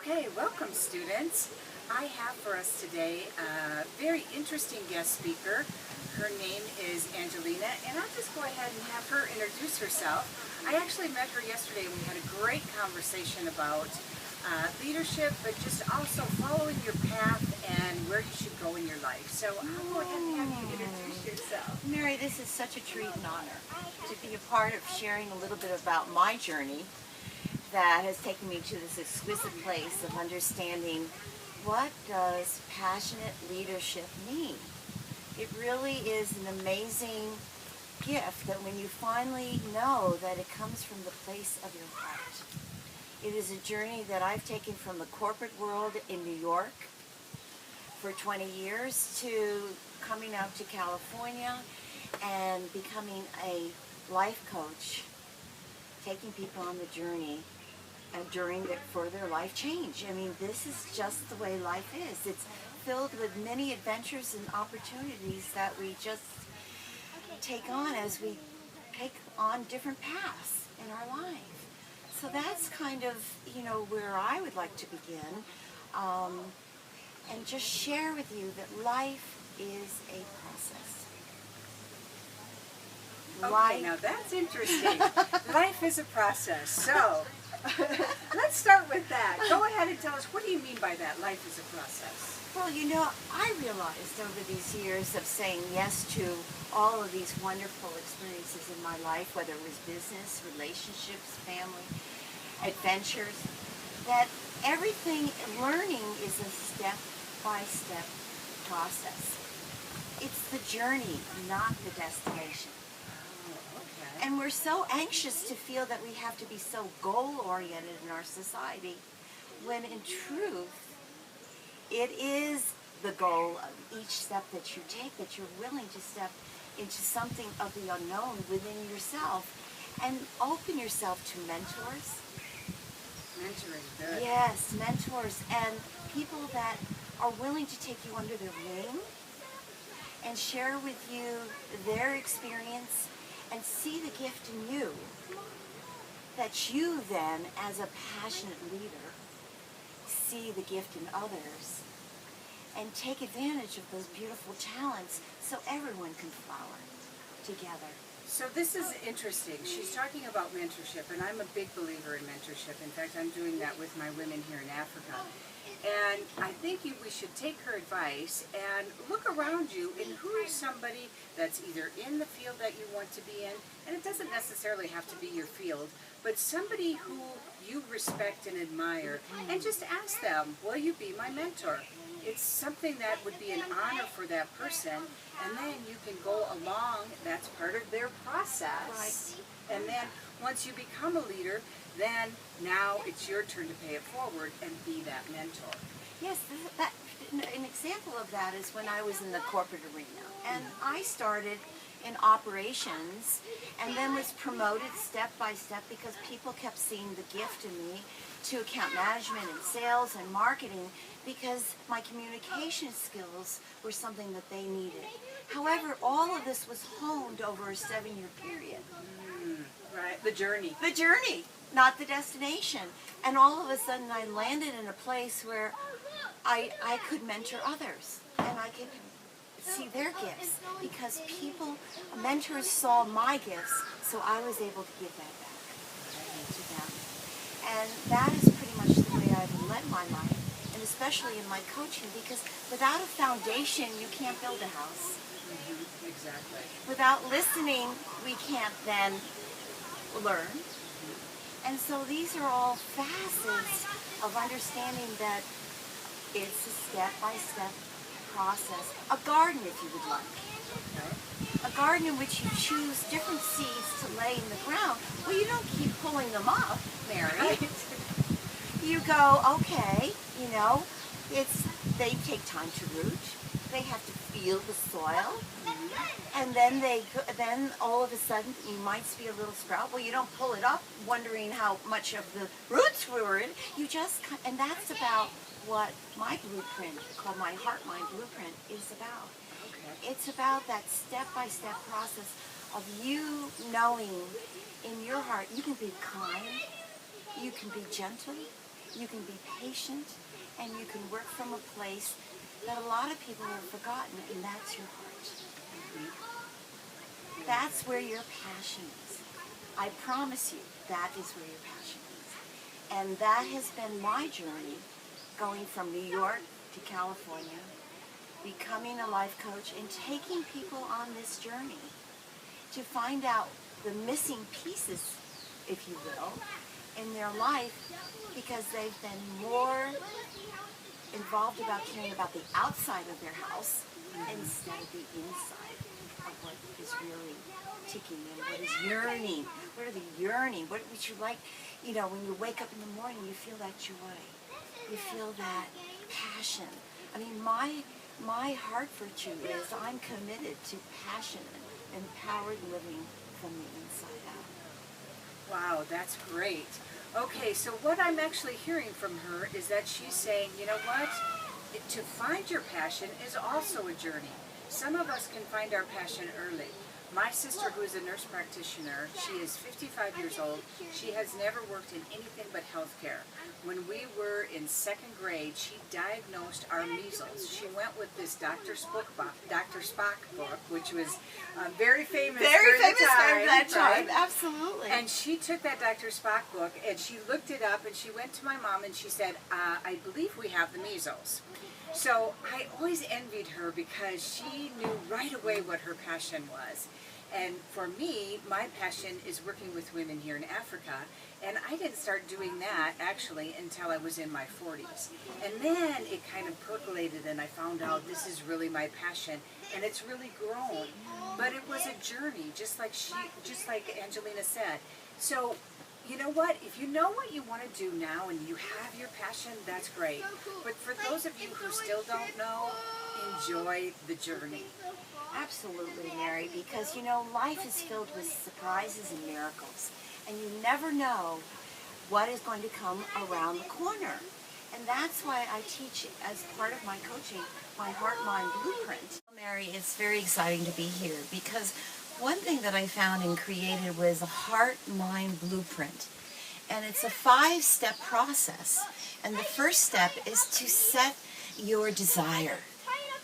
Okay, welcome students. I have for us today a very interesting guest speaker. Her name is Angelina, and I'll just go ahead and have her introduce herself. I actually met her yesterday and we had a great conversation about leadership, but just also following your path and where you should go in your life. So I'll go ahead and have you introduce yourself. Mary, this is such a treat and honor to be a part of sharing a little bit about my journey that has taken me to this exquisite place of understanding what does passionate leadership mean. It really is an amazing gift that when you finally know that it comes from the place of your heart. It is a journey that I've taken from the corporate world in New York for 20 years to coming out to California and becoming a life coach, taking people on the journey for their life change. I mean, this is just the way life is. It's filled with many adventures and opportunities that we just take on as we take on different paths in our life. So that's kind of, where I would like to begin, and just share with you that life is a process. Okay, now that's interesting. Life is a process. So let's start with that. Go ahead and tell us, what do you mean by that, life is a process? Well, I realized over these years of saying yes to all of these wonderful experiences in my life, whether it was business, relationships, family, adventures, that learning is a step-by-step process. It's the journey, not the destination. And we're so anxious to feel that we have to be so goal-oriented in our society, when in truth, it is the goal of each step that you take, that you're willing to step into something of the unknown within yourself and open yourself to mentors. Mentoring, good. Yes, mentors and people that are willing to take you under their wing and share with you their experience and see the gift in you, that you then, as a passionate leader, see the gift in others and take advantage of those beautiful talents so everyone can flower together. So this is interesting. She's talking about mentorship, and I'm a big believer in mentorship. In fact, I'm doing that with my women here in Africa. And I think we should take her advice and look around you and who is somebody that's either in the field that you want to be in, and it doesn't necessarily have to be your field, but somebody who you respect and admire, and just ask them, will you be my mentor? It's something that would be an honor for that person, and then you can go along, that's part of their process. Right. And then once you become a leader, then now it's your turn to pay it forward and be that mentor. Yes, an example of that is when I was in the corporate arena, and I started in operations and then was promoted step by step because people kept seeing the gift in me to account management and sales and marketing, because my communication skills were something that they needed. However, all of this was honed over a 7-year period. Right, the journey. The journey, not the destination. And all of a sudden I landed in a place where I could mentor others and I could see their gifts, because mentors saw my gifts, so I was able to give that back to them. And that is pretty much the way I've led my life, and especially in my coaching, because without a foundation, you can't build a house. Mm-hmm. Exactly. Without listening, we can't then learn. And so these are all facets of understanding that it's a step-by-step process. A garden, if you would like. Okay. A garden in which you choose different seeds to lay in the ground. Well, you don't keep pulling them up, Mary. Right. You go, okay, they take time to root. They have to feel the soil. And then all of a sudden you might see a little sprout. Well, you don't pull it up wondering how much of the roots were in. And that's about what my blueprint, called my Heart Mind Blueprint, is about. Okay. It's about that step-by-step process of you knowing in your heart you can be kind, you can be gentle, you can be patient, and you can work from a place that a lot of people have forgotten, and that's your heart. That's where your passion is. I promise you, that is where your passion is. And that has been my journey, going from New York to California, becoming a life coach, and taking people on this journey to find out the missing pieces, if you will, in their life, because they've been more involved about caring about the outside of their house instead of the inside of what is really ticking and what is yearning. What are the yearning? What would you like? You know, when you wake up in the morning, you feel that joy. You feel that passion. I mean, my heart virtue is I'm committed to passion and empowered living from the inside out. Wow, that's great. Okay, so what I'm actually hearing from her is that she's saying, you know what? To find your passion is also a journey. Some of us can find our passion early. My sister, who is a nurse practitioner, she is 55 years old. She has never worked in anything but healthcare. When we were in second grade, she diagnosed our measles. She went with this Dr. Spock book, which was very famous Very for famous for that time, right? absolutely. And she took that Dr. Spock book and she looked it up and she went to my mom and she said, I believe we have the measles. So I always envied her because she knew right away what her passion was. And for me, my passion is working with women here in Africa. And I didn't start doing that actually until I was in my 40s. And then it kind of percolated and I found out this is really my passion. And it's really grown. But it was a journey, just like Angelina said. So, you know what? If you know what you want to do now and you have your passion, that's great. But for those of you who still don't know, enjoy the journey. Absolutely, Mary, because you know, life is filled with surprises and miracles, and you never know what is going to come around the corner. And that's why I teach, as part of my coaching, my Heart-Mind Blueprint. Mary, it's very exciting to be here because one thing that I found and created was a Heart-Mind Blueprint. And it's a 5-step process. And the first step is to set your desire.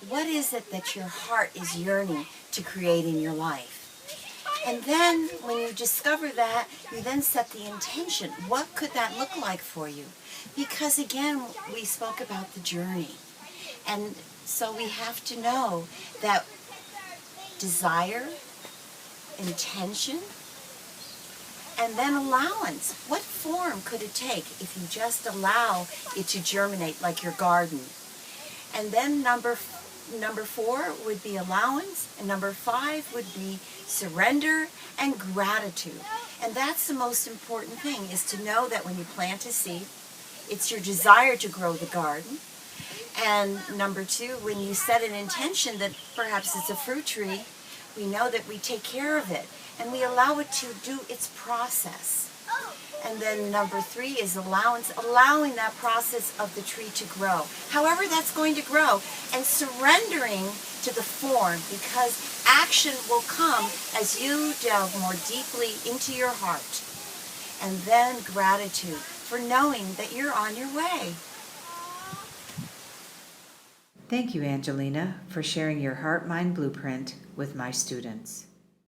What is it that your heart is yearning to create in your life? And then when you discover that, you then set the intention. What could that look like for you? Because again, we spoke about the journey. And so we have to know that desire, intention, and then allowance. What form could it take if you just allow it to germinate like your garden? And then number 4 would be allowance, and number 5 would be surrender and gratitude. And that's the most important thing, is to know that when you plant a seed, it's your desire to grow the garden. And number 2, when you set an intention that perhaps it's a fruit tree, we know that we take care of it and we allow it to do its process. And then number 3 is allowance, allowing that process of the tree to grow, however that's going to grow, and surrendering to the form, because action will come as you delve more deeply into your heart. And then gratitude for knowing that you're on your way. Thank you, Angelina, for sharing your Heart-Mind Blueprint with my students.